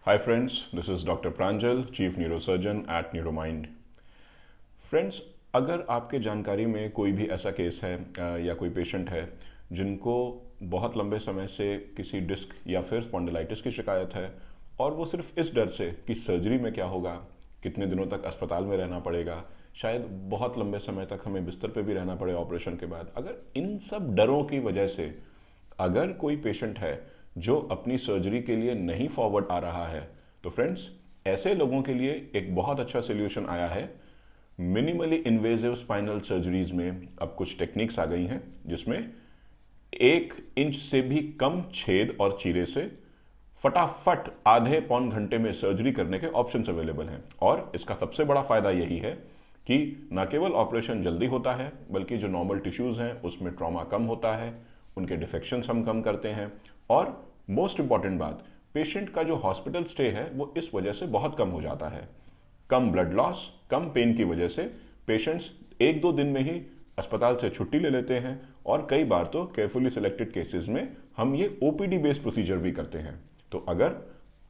Hi friends, this is Dr. Pranjal, Chief Neurosurgeon at Neuromind. Friends, अगर आपके जानकारी में कोई भी ऐसा केस है या कोई पेशेंट है जिनको बहुत लंबे समय से किसी डिस्क या फिर स्पॉन्डिलाइटिस की शिकायत है और वो सिर्फ इस डर से कि सर्जरी में क्या होगा, कितने दिनों तक अस्पताल में रहना पड़ेगा, शायद बहुत लंबे समय तक हमें बिस्तर पे भी रहना पड़े ऑपरेशन के बाद, अगर इन सब डरों की वजह से अगर कोई पेशेंट है जो अपनी सर्जरी के लिए नहीं फॉरवर्ड आ रहा है, तो फ्रेंड्स ऐसे लोगों के लिए एक बहुत अच्छा सोल्यूशन आया है। मिनिमली इन्वेजिव स्पाइनल सर्जरीज में अब कुछ टेक्निक्स आ गई हैं जिसमें 1 इंच से भी कम छेद और चीरे से फटाफट आधे पौन घंटे में सर्जरी करने के ऑप्शंस अवेलेबल हैं। और इसका सबसे बड़ा फायदा यही है कि न केवल ऑपरेशन जल्दी होता है बल्कि जो नॉर्मल टिश्यूज हैं उसमें ट्रॉमा कम होता है, उनके डिफेक्शंस हम कम करते हैं और मोस्ट इंपॉर्टेंट बात, पेशेंट का जो हॉस्पिटल स्टे है वो इस वजह से बहुत कम हो जाता है। कम ब्लड लॉस, कम पेन की वजह से पेशेंट्स 1-2 दिन में ही अस्पताल से छुट्टी ले लेते हैं और कई बार तो केयरफुली सिलेक्टेड केसेस में हम ये ओपीडी बेस्ड प्रोसीजर भी करते हैं। तो अगर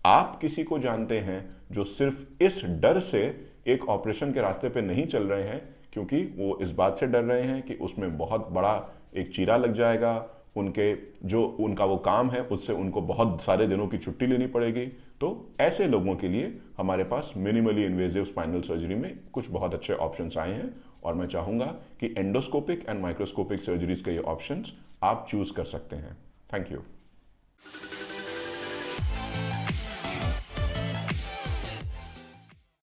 आप किसी को जानते हैं जो सिर्फ इस डर से एक ऑपरेशन के रास्ते पे नहीं चल रहे हैं क्योंकि वो इस बात से डर रहे हैं कि उसमें बहुत बड़ा एक चीरा लग जाएगा, उनके जो उनका वो काम है उससे उनको बहुत सारे दिनों की छुट्टी लेनी पड़ेगी, तो ऐसे लोगों के लिए हमारे पास मिनिमली इन्वेजिव स्पाइनल सर्जरी में कुछ बहुत अच्छे ऑप्शंस आए हैं और मैं चाहूँगा कि एंडोस्कोपिक एंड माइक्रोस्कोपिक सर्जरीज के ये ऑप्शंस आप चूज कर सकते हैं। Thank you.